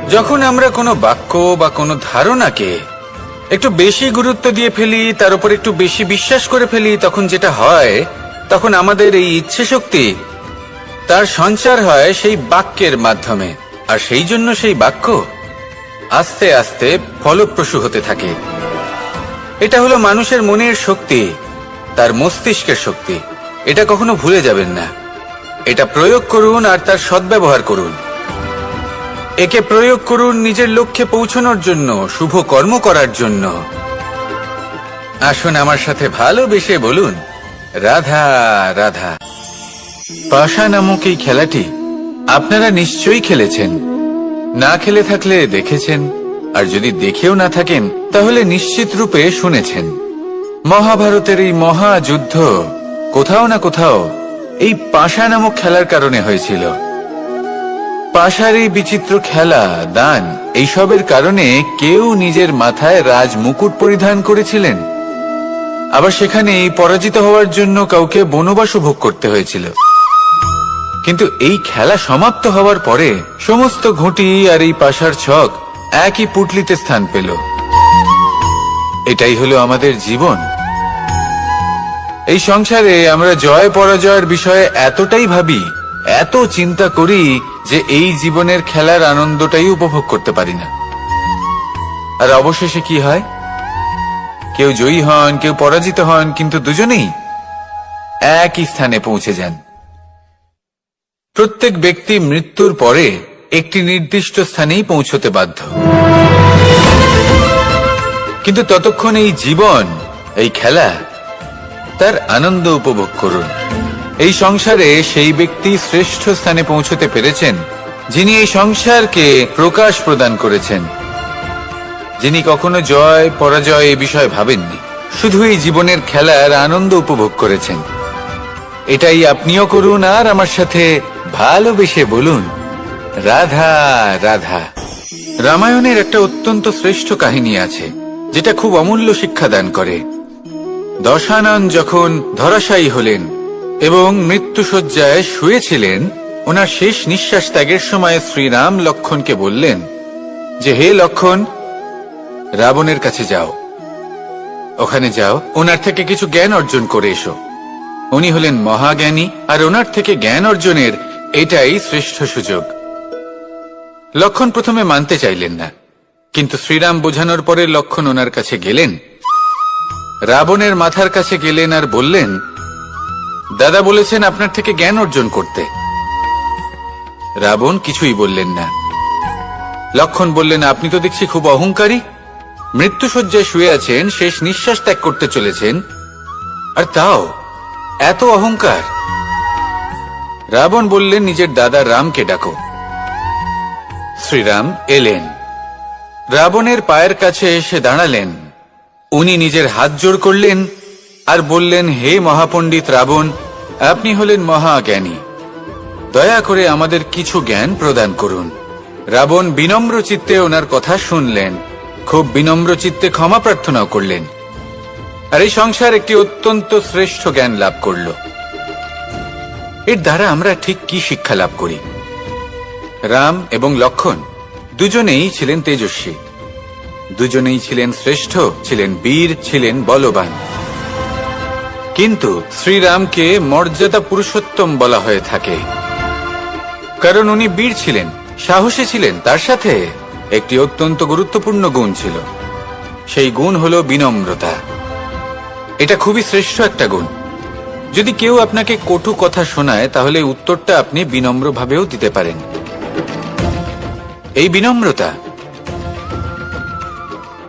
যখন আমরা কোনো বাক্য বা কোনো ধারণাকে একটু বেশি গুরুত্ব দিয়ে ফেলি, তার উপর একটু বেশি বিশ্বাস করে ফেলি, তখন যেটা হয়, তখন আমাদের এই ইচ্ছে শক্তি তার সঞ্চার হয় সেই বাক্যের মাধ্যমে, আর সেই জন্য সেই বাক্য আস্তে আস্তে ফলপ্রসূ হতে থাকে। এটা হলো মানুষের মনের শক্তি, তার মস্তিষ্কের শক্তি। এটা কখনো ভুলে যাবেন না। এটা প্রয়োগ করুন আর তার সদ্ব্যবহার করুন। একে প্রয়োগ করুন নিজের লক্ষ্যে পৌঁছানোর জন্য, শুভ কর্ম করার জন্য। আসুন আমার সাথে ভালোবেসে বলুন, রাধা রাধা। পাশা নামক এই খেলাটি আপনারা নিশ্চয়ই খেলেছেন। না খেলে থাকলে দেখেছেন, আর যদি দেখেও না থাকেন তাহলে নিশ্চিত রূপে শুনেছেন। মহাভারতের এই মহাযুদ্ধ কোথাও না কোথাও এই পাশা নামক খেলার কারণে হয়েছিল। পাশার এই বিচিত্র খেলা, দান, এইসবের কারণে কেউ নিজের মাথায় রাজ মুকুট পরিধান করেছিলেন, আবার সেখানে পরাজিত হওয়ার জন্য কাউকে বনবাসও ভোগ করতে হয়েছিল। কিন্তু এই খেলা সমাপ্ত হওয়ার পরে সমস্ত ঘুঁটি আর এই পাশার ছক একই পুটলিতে স্থান পেল। এটাই হলো আমাদের জীবন। এই সংসারে আমরা জয় পরাজয়ের বিষয়ে এতটাই ভাবি, এত চিন্তা করি যে এই জীবনের খেলার আনন্দটাই উপভোগ করতে পারি না। আর অবশেষে কি হয়? কেউ জয়ী হন, কেউ পরাজিত হন, কিন্তু দুজনেই একই স্থানে পৌঁছে যান। প্রত্যেক ব্যক্তি মৃত্যুর পরে একটি নির্দিষ্ট স্থানেই পৌঁছতে বাধ্য। কিন্তু ততক্ষণ এই জীবন, এই খেলা, তার আনন্দ উপভোগ করুন। এই সংসারে সেই ব্যক্তি শ্রেষ্ঠ স্থানে পৌঁছতে পেরেছেন যিনি এই সংসারকে প্রকাশ প্রদান করেছেন, যিনি কখনো জয় পরাজয় এ বিষয়ে ভাবেননি, শুধু এই জীবনের খেলার আনন্দ উপভোগ করেছেন। এটাই আপনিও করুন আর আমার সাথে ভালোবেসে বলুন, রাধা রাধা। রামায়ণের একটা অত্যন্ত শ্রেষ্ঠ কাহিনী আছে যেটা খুব অমূল্য শিক্ষা দান করে। দশানন যখন ধরাশায়ী হলেন এবং মৃত্যুশয্যায় শুয়েছিলেন, ওনার শেষ নিঃশ্বাস ত্যাগের সময় শ্রীরাম লক্ষ্মণকে বললেন যে, হে লক্ষ্মণ, রাবণের কাছে যাও, ওখানে যাও, ওনার থেকে কিছু জ্ঞান অর্জন করে এসো। উনি হলেন মহাজ্ঞানী, আর ওনার থেকে জ্ঞান অর্জনের এটাই শ্রেষ্ঠ সুযোগ। লক্ষ্মণ প্রথমে মানতে চাইলেন না, কিন্তু শ্রীরাম বোঝানোর পরে লক্ষ্মণ ওনার কাছে গেলেন, রাবণের মাথার কাছে গেলেন আর বললেন, দাদা বলেছেন আপনার থেকে জ্ঞান অর্জন করতে। রাবণ কিছুই বললেন না। লক্ষ্মণ বললেন, আপনি তো দেখছি খুব অহংকারী, মৃত্যুশয্যায় শুয়ে আছেন, শেষ নিঃশ্বাস ত্যাগ করতে চলেছেন, আর তাও এত অহংকার। রাবণ বললেন, নিজের দাদা রামকে ডাকো। শ্রীরাম এলেন, রাবণের পায়ের কাছে এসে দাঁড়ালেন। উনি নিজের হাত জোড় করলেন আর বললেন, হে মহাপণ্ডিত রাবণ, আপনি হলেন মহাজ্ঞানী, দয়া করে আমাদের কিছু জ্ঞান প্রদান করুন। রাবণ বিনম্র চিত্তে ওনার কথা শুনলেন, খুব বিনম্র চিত্তে ক্ষমা প্রার্থনাও করলেন, আর এই সংসার একটি অত্যন্ত শ্রেষ্ঠ জ্ঞান লাভ করল। এর দ্বারা আমরা ঠিক কি শিক্ষা লাভ করি? রাম এবং লক্ষ্মণ দুজনেই ছিলেন তেজস্বী, দুজনেই ছিলেন শ্রেষ্ঠ, ছিলেন বীর, ছিলেন বলবান। কিন্তু শ্রীরামকে মর্যাদা পুরুষোত্তম বলা হয়ে থাকে, কারণ উনি বীর ছিলেন, সাহসী ছিলেন, তার সাথে একটি অত্যন্ত গুরুত্বপূর্ণ গুণ ছিল। সেই গুণ হলো বিনম্রতা। এটা খুবই শ্রেষ্ঠ একটা গুণ। যদি কেউ আপনাকে কটু কথা শোনায়, তাহলে উত্তরটা আপনি বিনম্রভাবেও দিতে পারেন। এই বিনম্রতা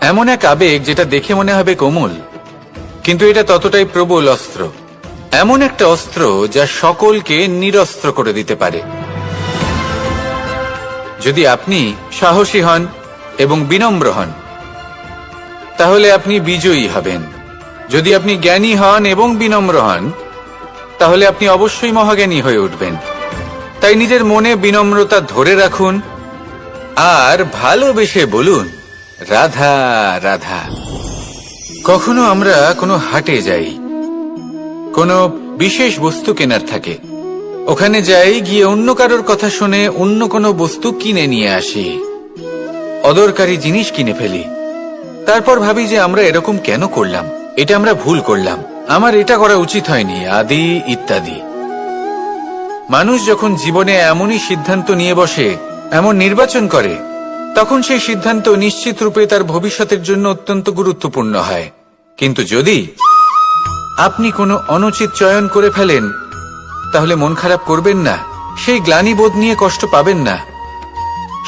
এমন এক আবেগ যেটা দেখে মনে হবে কোমল, কিন্তু এটা ততটাই প্রবল অস্ত্র। এমন একটা অস্ত্র যা সকলকে নিরস্ত্র করে দিতে পারে। যদি আপনি সাহসী হন এবং বিনম্র হন, তাহলে আপনি বিজয়ী হবেন। যদি আপনি জ্ঞানী হন এবং বিনম্র হন, তাহলে আপনি অবশ্যই মহাজ্ঞানী হয়ে উঠবেন। তাই নিজের মনে বিনম্রতা ধরে রাখুন আর ভালোবেসে বলুন, রাধা রাধা। কখনো আমরা কোনো হাটে যাই, কোনো বিশেষ বস্তু কেনার থাকে, ওখানে যাই, গিয়ে অন্য কারোর কথা শুনে অন্য কোনো বস্তু কিনে নিয়ে আসি, অদরকারি জিনিস কিনে ফেলি। তারপর ভাবি যে আমরা এরকম কেন করলাম, এটা আমরা ভুল করলাম, আমার এটা করা উচিত হয়নি, আদি ইত্যাদি। মানুষ যখন জীবনে এমনই সিদ্ধান্ত নিয়ে বসে, এমন নির্বাচন করে, তখন সেই সিদ্ধান্ত নিশ্চিত রূপে তার ভবিষ্যতের জন্য অত্যন্ত গুরুত্বপূর্ণ হয়। কিন্তু যদি আপনি কোনো অনুচিত চয়ন করে ফেলেন, তাহলে মন খারাপ করবেন না, সেই গ্লানিবোধ নিয়ে কষ্ট পাবেন না,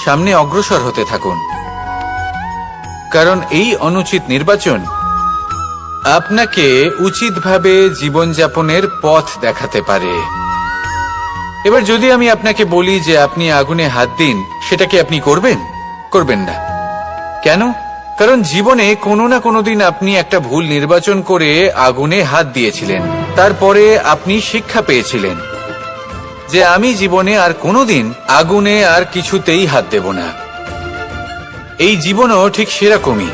সামনে অগ্রসর হতে থাকুন। কারণ এই অনুচিত নির্বাচন আপনাকে উচিতভাবে জীবনযাপনের পথ দেখাতে পারে। এবার যদি আমি আপনাকে বলি যে আপনি আগুনে হাত দিন, সেটা কি আপনি করবেন? করবেন না। কেন? কারণ জীবনে কোনো না কোনো দিন আপনি একটা ভুল নির্বাচন করে আগুনে হাত দিয়েছিলেন, তারপরে আপনি শিক্ষা পেয়েছিলেন যে আমি জীবনে আর কোনোদিন আগুনে আর কিছুতেই হাত দেব না। এই জীবনও ঠিক সেরকমই।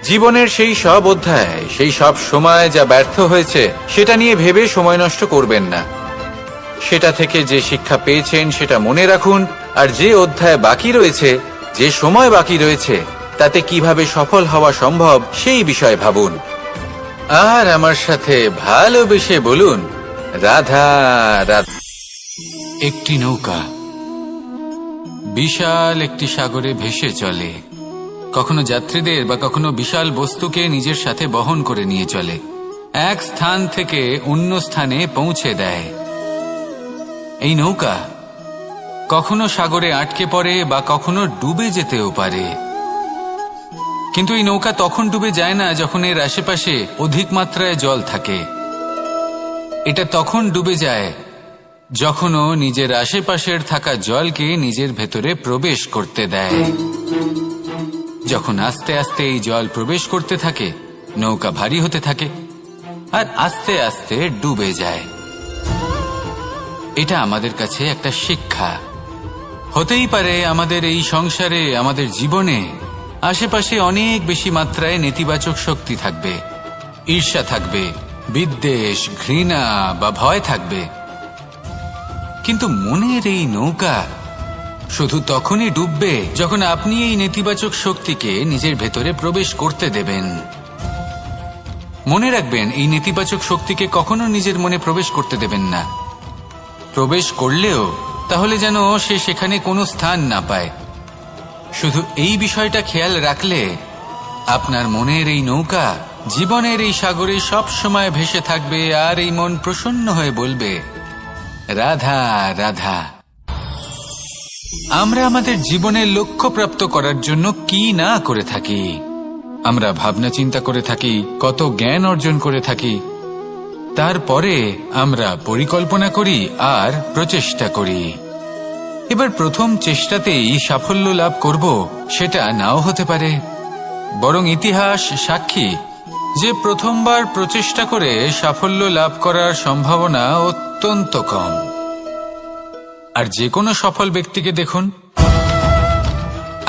জীবনের সেই সব অধ্যায়, সেই সব সময় যা ব্যর্থ হয়েছে, সেটা নিয়ে ভেবে সময় নষ্ট করবেন না। সেটা থেকে যে শিক্ষা পেয়েছেন সেটা মনে রাখুন, আর যে অধ্যায় বাকি রয়েছে, যে সময় বাকি রয়েছে, তাতে কিভাবে সফল হওয়া সম্ভব সেই বিষয়ে ভাবুন। আর আমার সাথে ভালোবেসে বলুন, রাধা রাধা। একটি নৌকা বিশাল একটি সাগরে ভেসে চলে, কখনো যাত্রীদের বা কখনো বিশাল বস্তুকে নিজের সাথে বহন করে নিয়ে চলে, এক স্থান থেকে অন্য স্থানে পৌঁছে দেয়। এই নৌকা কখনো সাগরে আটকে পড়ে বা কখনো ডুবে যেতেও পারে, কিন্তু এই নৌকা তখন ডুবে যায় না যখন এর আশেপাশে অধিক মাত্রায় জল থাকে। এটা তখন ডুবে যায় যখন ও নিজের আশেপাশের থাকা জলকে নিজের ভেতরে প্রবেশ করতে দেয়। যখন আস্তে আস্তে এই জল প্রবেশ করতে থাকে, নৌকা ভারী হতে থাকে আর আস্তে আস্তে ডুবে যায়। এটা আমাদের কাছে একটা শিক্ষা। হতেই পারে আমাদের এই সংসারে, আমাদের জীবনে আশেপাশে অনেক বেশি মাত্রায় নেতিবাচক শক্তি থাকবে, ঈর্ষা থাকবে, বিদ্বেষ, ঘৃণা বা ভয় থাকবে, কিন্তু মনের এই নৌকা শুধু তখনই ডুববে যখন আপনি এই নেতিবাচক শক্তিকে নিজের ভেতরে প্রবেশ করতে দেবেন। মনে রাখবেন, এই নেতিবাচক শক্তিকে কখনো নিজের মনে প্রবেশ করতে দেবেন না। প্রবেশ করলেও তাহলে যেন সে সেখানে কোনো স্থান না পায়। শুধু এই বিষয়টা খেয়াল রাখলে আপনার মনের এই নৌকা জীবনের এই সাগরে সব সময় ভেসে থাকবে, আর এই মন প্রসন্ন হয়ে বলবে, রাধা রাধা। আমরা আমাদের জীবনের লক্ষ্য প্রাপ্ত করার জন্য কি না করে থাকি। আমরা ভাবনা চিন্তা করে থাকি, কত জ্ঞান অর্জন করে থাকি, তারপরে আমরা পরিকল্পনা করি আর প্রচেষ্টা করি। এবার প্রথম চেষ্টাতেই সাফল্য লাভ করব সেটা নাও হতে পারে, বরং ইতিহাস সাক্ষী যে প্রথমবার প্রচেষ্টা করে সাফল্য লাভ করার সম্ভাবনা অত্যন্ত কম। আর যে কোনো সফল ব্যক্তিকে দেখুন,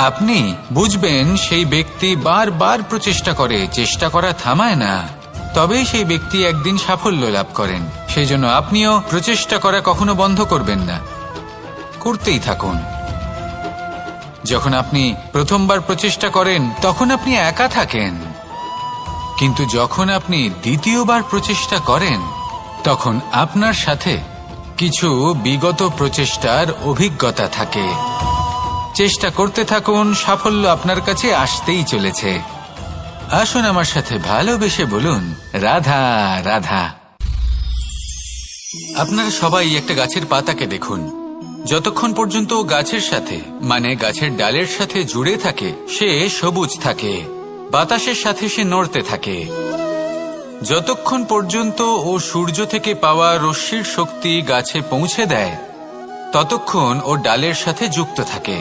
আপনি বুঝবেন সেই ব্যক্তি বারবার প্রচেষ্টা করে, চেষ্টা করা থামায় না, তবেই সেই ব্যক্তি একদিন সাফল্য লাভ করেন। সেই জন্য আপনিও প্রচেষ্টা করা কখনো বন্ধ করবেন না, করতেই থাকুন। যখন আপনি প্রথমবার প্রচেষ্টা করেন তখন আপনি একা থাকেন, কিন্তু যখন আপনি দ্বিতীয়বার প্রচেষ্টা করেন তখন আপনার সাথে কিছু বিগত প্রচেষ্টার অভিজ্ঞতা থাকে। চেষ্টা করতে থাকুন, সাফল্য আপনার কাছে আসতেই চলেছে। আসুন আমার সাথে ভালোবেসে বলুন, রাধা রাধা। আপনারা সবাই একটা গাছের পাতাকে দেখুন, যতক্ষণ পর্যন্ত গাছের সাথে মানে গাছের ডালের সাথে জুড়ে থাকে সে সবুজ থাকে, বাতাসের সাথে সে নড়তে থাকে। যতক্ষণ পর্যন্ত ও সূর্য থেকে পাওয়া রশ্মির শক্তি গাছে পৌঁছে দেয় ততক্ষণ ও ডালের সাথে যুক্ত থাকে,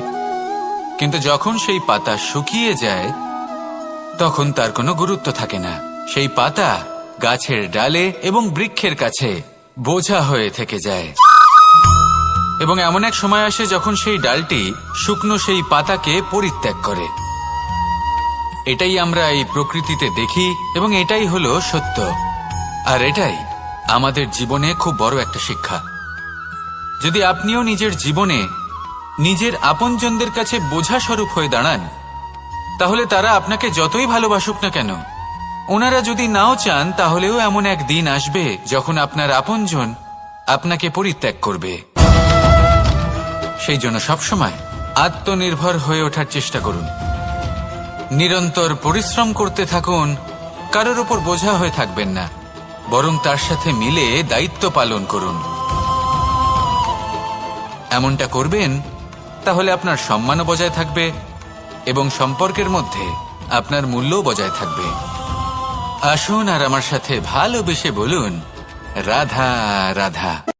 কিন্তু যখন সেই পাতা শুকিয়ে যায় তখন তার কোনো গুরুত্ব থাকে না। সেই পাতা গাছের ডালে এবং বৃক্ষের কাছে বোঝা হয়ে থেকে যায়। এবং এমন এক সময় আসে যখন সেই ডালটি শুকনো সেই পাতাকে পরিত্যাগ করে। এটাই আমরা এই প্রকৃতিতে দেখি এবং এটাই হলো সত্য। আর এটাই আমাদের জীবনে খুব বড় একটা শিক্ষা। যদি আপনিও নিজের জীবনে নিজের আপনজনদের কাছে বোঝা স্বরূপ হয়ে দাঁড়ান, তাহলে তারা আপনাকে যতই ভালোবাসুক না কেন, ওনারা যদি নাও চান, তাহলেও এমন এক দিন আসবে যখন আপনার আপনজন আপনাকে পরিত্যাগ করবে। সেই জন্য সবসময় আত্মনির্ভর হয়ে ওঠার চেষ্টা করুন, নিরন্তর পরিশ্রম করতে থাকুন, কারোর উপর বোঝা হয়ে থাকবেন না, বরং তার সাথে মিলে দায়িত্ব পালন করুন। এমনটা করবেন, তাহলে আপনার সম্মানও বজায় থাকবে এবং সম্পর্কের মধ্যে আপনার মূল্যও বজায় থাকবে। আসুন আর আমার সাথে ভালোবেসে বলুন, রাধা রাধা।